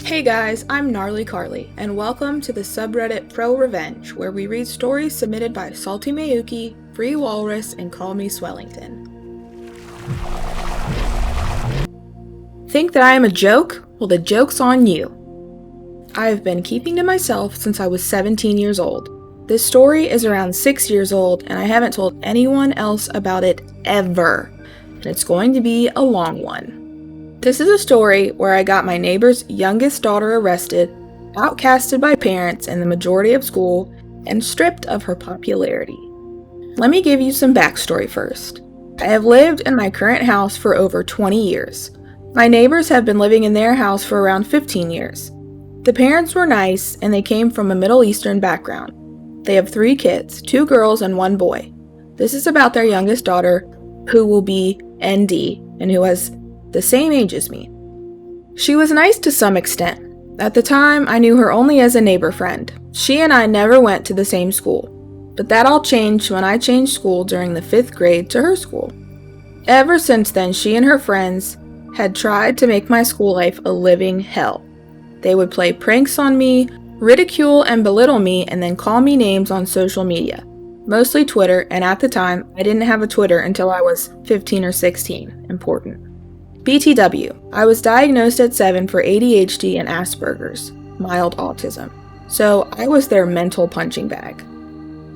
Hey guys, I'm Gnarly Carleigh, and welcome to the subreddit Pro Revenge, where we read stories submitted by Salty Mayuki, Free Walrus, and Call Me Swellington. Think that I am a joke? Well, the joke's on you. I have been keeping to myself since I was 17 years old. This story is around 6 years old, and I haven't told anyone else about it ever. And it's going to be a long one. This is a story where I got my neighbor's youngest daughter arrested, outcasted by parents and the majority of school, and stripped of her popularity. Let me give you some backstory first. I have lived in my current house for over 20 years. My neighbors have been living in their house for around 15 years. The parents were nice, and they came from a Middle Eastern background. They have 3 kids, 2 girls and 1 boy. This is about their youngest daughter, who will be ND, and who has the same age as me. She was nice to some extent. At the time, I knew her only as a neighbor friend. She and I never went to the same school, but that all changed when I changed school during the 5th grade to her school. Ever since then, she and her friends had tried to make my school life a living hell. They would play pranks on me, ridicule and belittle me, and then call me names on social media, mostly Twitter, and at the time, I didn't have a Twitter until I was 15 or 16. Important. BTW, I was diagnosed at 7 for ADHD and Asperger's, mild autism. So I was their mental punching bag.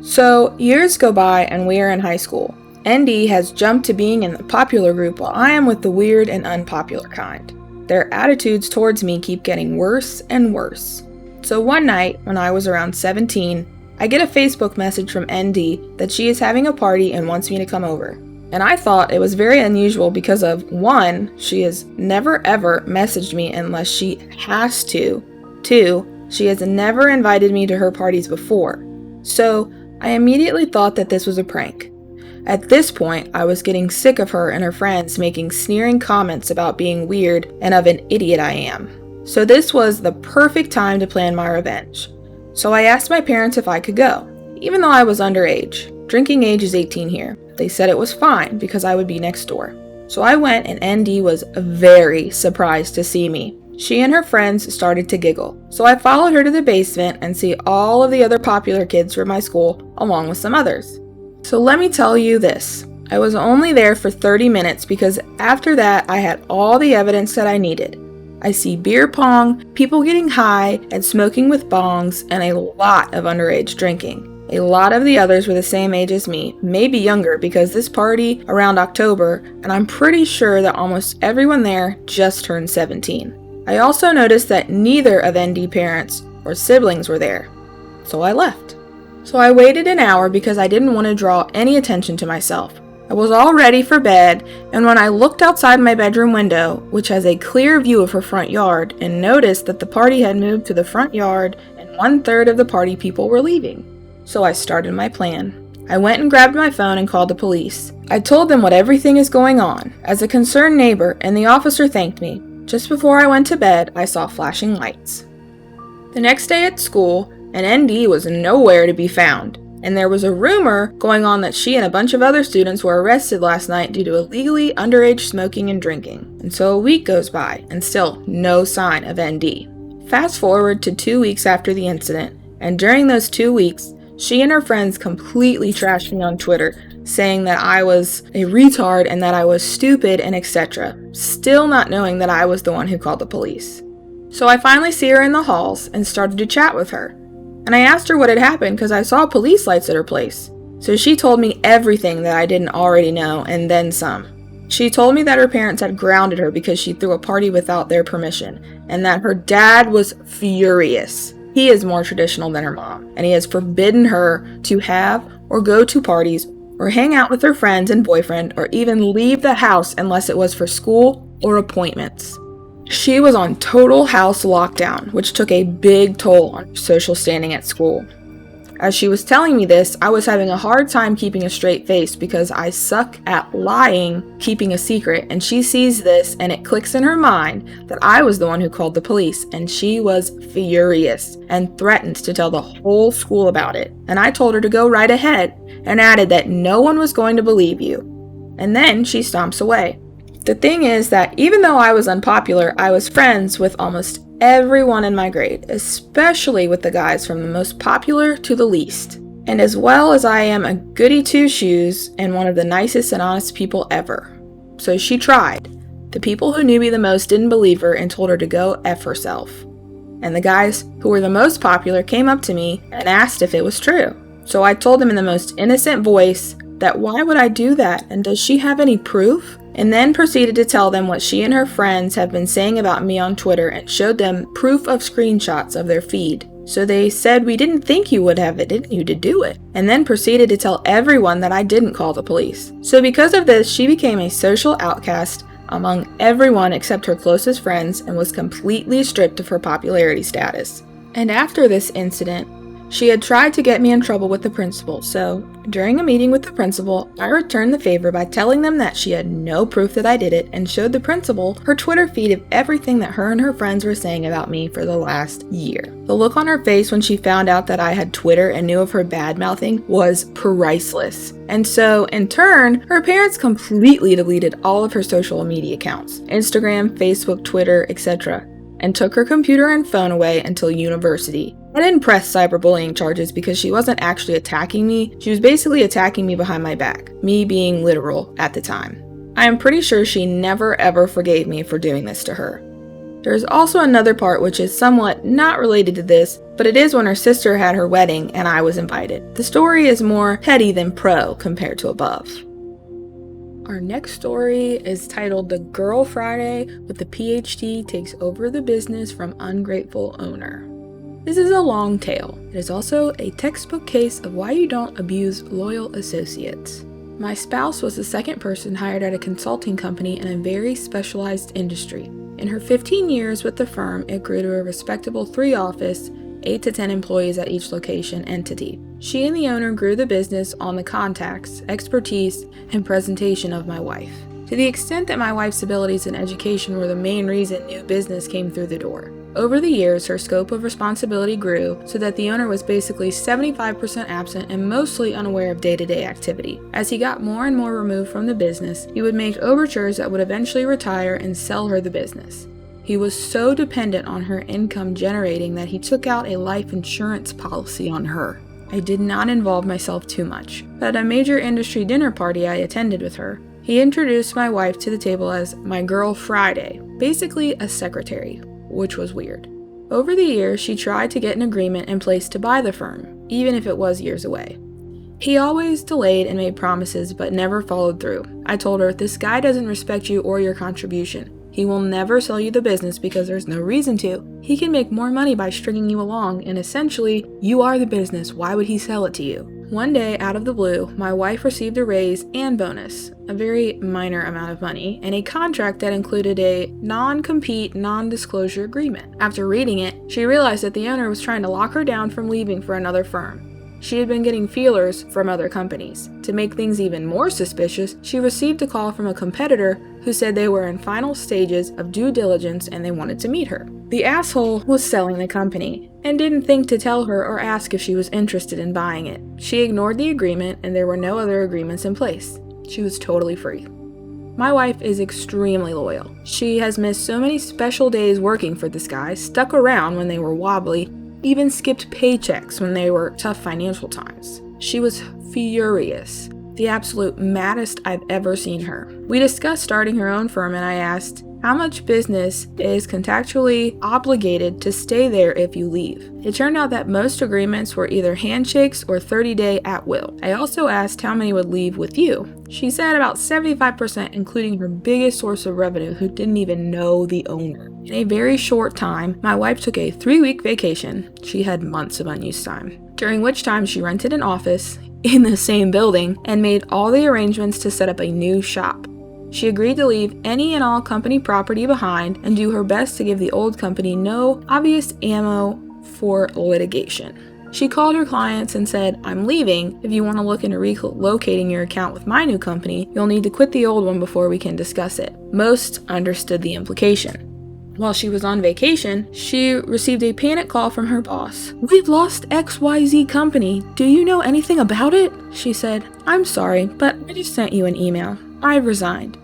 So years go by and we are in high school. ND has jumped to being in the popular group while I am with the weird and unpopular kind. Their attitudes towards me keep getting worse and worse. So one night, when I was around 17, I get a Facebook message from ND that she is having a party and wants me to come over. And I thought it was very unusual because of, 1, she has never ever messaged me unless she has to. 2, she has never invited me to her parties before. So I immediately thought that this was a prank. At this point, I was getting sick of her and her friends making sneering comments about being weird and of an idiot I am. So this was the perfect time to plan my revenge. So I asked my parents if I could go, even though I was underage. Drinking age is 18 here. They said it was fine because I would be next door. So I went, and ND was very surprised to see me. She and her friends started to giggle. So I followed her to the basement and see all of the other popular kids from my school along with some others. So let me tell you this. I was only there for 30 minutes because after that I had all the evidence that I needed. I see beer pong, people getting high and smoking with bongs, and a lot of underage drinking. A lot of the others were the same age as me, maybe younger, because this party around October, and I'm pretty sure that almost everyone there just turned 17. I also noticed that neither of ND parents or siblings were there, so I left. So I waited an hour because I didn't want to draw any attention to myself. I was all ready for bed, and when I looked outside my bedroom window, which has a clear view of her front yard, and noticed that the party had moved to the front yard and 1/3 of the party people were leaving. So I started my plan. I went and grabbed my phone and called the police. I told them what everything is going on, as a concerned neighbor, and the officer thanked me. Just before I went to bed, I saw flashing lights. The next day at school, an ND was nowhere to be found, and there was a rumor going on that she and a bunch of other students were arrested last night due to illegally underage smoking and drinking. And so a week goes by, and still no sign of ND. Fast forward to 2 weeks after the incident, and during those 2 weeks, she and her friends completely trashed me on Twitter, saying that I was a retard and that I was stupid and etc., still not knowing that I was the one who called the police. So I finally see her in the halls and started to chat with her. And I asked her what had happened because I saw police lights at her place. So she told me everything that I didn't already know and then some. She told me that her parents had grounded her because she threw a party without their permission, and that her dad was furious. He is more traditional than her mom, and he has forbidden her to have or go to parties or hang out with her friends and boyfriend or even leave the house unless it was for school or appointments. She was on total house lockdown, which took a big toll on her social standing at school. As she was telling me this, I was having a hard time keeping a straight face because I suck at lying, keeping a secret, and she sees this and it clicks in her mind that I was the one who called the police, and she was furious and threatened to tell the whole school about it. And I told her to go right ahead and added that no one was going to believe you. And then she stomps away. The thing is that even though I was unpopular, I was friends with almost everyone in my grade, especially with the guys from the most popular to the least. And as well as I am a goody two-shoes and one of the nicest and honest people ever. So she tried. The people who knew me the most didn't believe her and told her to go F herself. And the guys who were the most popular came up to me and asked if it was true. So I told them in the most innocent voice that why would I do that, and does she have any proof? And then proceeded to tell them what she and her friends have been saying about me on Twitter and showed them proof of screenshots of their feed. So they said, we didn't think you would have it in you to do it. And then proceeded to tell everyone that I didn't call the police. So because of this, she became a social outcast among everyone except her closest friends and was completely stripped of her popularity status. And after this incident, she had tried to get me in trouble with the principal, so during a meeting with the principal, I returned the favor by telling them that she had no proof that I did it and showed the principal her Twitter feed of everything that her and her friends were saying about me for the last year. The look on her face when she found out that I had Twitter and knew of her bad-mouthing was priceless. And so, in turn, her parents completely deleted all of her social media accounts, Instagram, Facebook, Twitter, etc., and took her computer and phone away until university. I didn't press cyberbullying charges because she wasn't actually attacking me, she was basically attacking me behind my back, me being literal at the time. I am pretty sure she never ever forgave me for doing this to her. There's also another part which is somewhat not related to this, but it is when her sister had her wedding and I was invited. The story is more petty than pro compared to above. Our next story is titled The Girl Friday with the PhD Takes Over the Business from Ungrateful Owner. This is a long tale. It is also a textbook case of why you don't abuse loyal associates. My spouse was the second person hired at a consulting company in a very specialized industry. In her 15 years with the firm, it grew to a respectable 3-office, 8 to 10 employees at each location entity. She and the owner grew the business on the contacts, expertise, and presentation of my wife. To the extent that my wife's abilities and education were the main reason new business came through the door. Over the years, her scope of responsibility grew so that the owner was basically 75% absent and mostly unaware of day-to-day activity. As he got more and more removed from the business, he would make overtures that would eventually retire and sell her the business. He was so dependent on her income generating that he took out a life insurance policy on her. I did not involve myself too much, but at a major industry dinner party I attended with her, he introduced my wife to the table as my girl Friday, basically a secretary, which was weird. Over the years, she tried to get an agreement in place to buy the firm, even if it was years away. He always delayed and made promises, but never followed through. I told her, this guy doesn't respect you or your contribution. He will never sell you the business because there's no reason to. He can make more money by stringing you along, and essentially, you are the business. Why would he sell it to you? One day, out of the blue, my wife received a raise and bonus, a very minor amount of money, and a contract that included a non-compete, non-disclosure agreement. After reading it, she realized that the owner was trying to lock her down from leaving for another firm. She had been getting feelers from other companies. To make things even more suspicious, she received a call from a competitor who said they were in final stages of due diligence and they wanted to meet her. The asshole was selling the company and didn't think to tell her or ask if she was interested in buying it. She ignored the agreement and there were no other agreements in place. She was totally free. My wife is extremely loyal. She has missed so many special days working for this guy, stuck around when they were wobbly, even skipped paychecks when they were tough financial times. She was furious, the absolute maddest I've ever seen her. We discussed starting her own firm and I asked how much business is contractually obligated to stay there if you leave. It turned out that most agreements were either handshakes or 30-day at will. I also asked how many would leave with you. She said about 75%, including her biggest source of revenue who didn't even know the owner. In a very short time, my wife took a 3-week vacation. She had months of unused time, during which time she rented an office in the same building and made all the arrangements to set up a new shop. She agreed to leave any and all company property behind and do her best to give the old company no obvious ammo for litigation. She called her clients and said, I'm leaving. If you want to look into relocating your account with my new company, you'll need to quit the old one before we can discuss it. Most understood the implication. While she was on vacation, she received a panic call from her boss. We've lost XYZ company. Do you know anything about it? She said, I'm sorry, but I just sent you an email. I've resigned.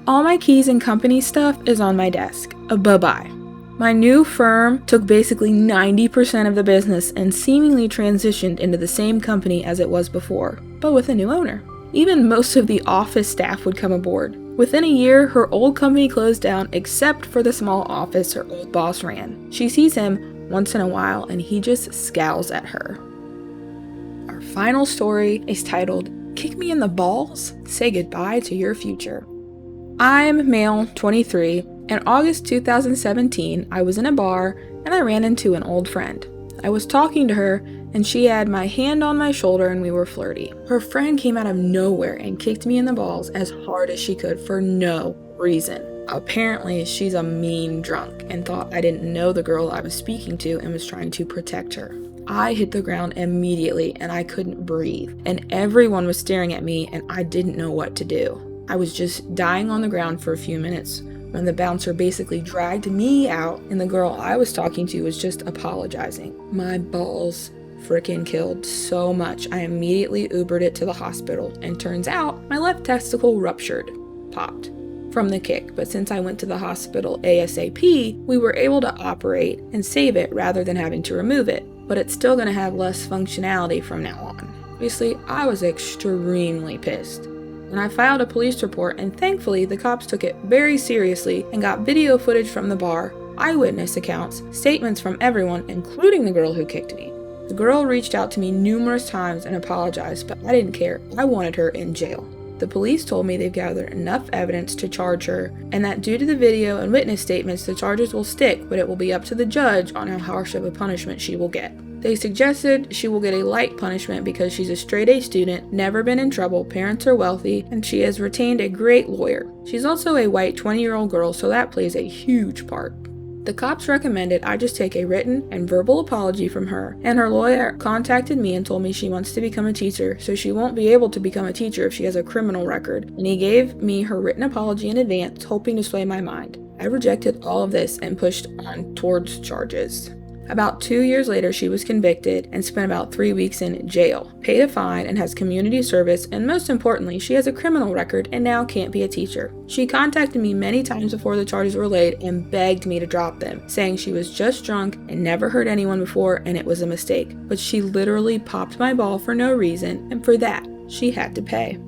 All my keys and company stuff is on my desk. Bye-bye. My new firm took basically 90% of the business and seemingly transitioned into the same company as it was before, but with a new owner. Even most of the office staff would come aboard. Within a year, her old company closed down except for the small office her old boss ran. She sees him once in a while and he just scowls at her. Our final story is titled, Kick Me in the Balls? Say Goodbye to Your Future. I'm male, 23. In August 2017, I was in a bar and I ran into an old friend. I was talking to her and she had my hand on my shoulder and we were flirty. Her friend came out of nowhere and kicked me in the balls as hard as she could for no reason. Apparently, she's a mean drunk and thought I didn't know the girl I was speaking to and was trying to protect her. I hit the ground immediately and I couldn't breathe, and everyone was staring at me and I didn't know what to do. I was just dying on the ground for a few minutes when the bouncer basically dragged me out and the girl I was talking to was just apologizing. My balls freaking killed so much. I immediately Ubered it to the hospital and turns out my left testicle popped from the kick, but since I went to the hospital ASAP, we were able to operate and save it rather than having to remove it, but it's still going to have less functionality from now on. Obviously, I was extremely pissed. And I filed a police report, and thankfully the cops took it very seriously and got video footage from the bar, eyewitness accounts, statements from everyone, including the girl who kicked me. The girl reached out to me numerous times and apologized, but I didn't care. I wanted her in jail. The police told me they've gathered enough evidence to charge her, and that due to the video and witness statements, the charges will stick, but it will be up to the judge on how harsh of a punishment she will get. They suggested she will get a light punishment because she's a straight-A student, never been in trouble, parents are wealthy, and she has retained a great lawyer. She's also a white 20-year-old girl, so that plays a huge part. The cops recommended I just take a written and verbal apology from her, and her lawyer contacted me and told me she wants to become a teacher, so she won't be able to become a teacher if she has a criminal record, and he gave me her written apology in advance, hoping to sway my mind. I rejected all of this and pushed on towards charges. About 2 years later, she was convicted and spent about 3 weeks in jail, paid a fine, and has community service, and most importantly, she has a criminal record and now can't be a teacher. She contacted me many times before the charges were laid and begged me to drop them, saying she was just drunk and never hurt anyone before and it was a mistake. But she literally popped my ball for no reason, and for that, she had to pay.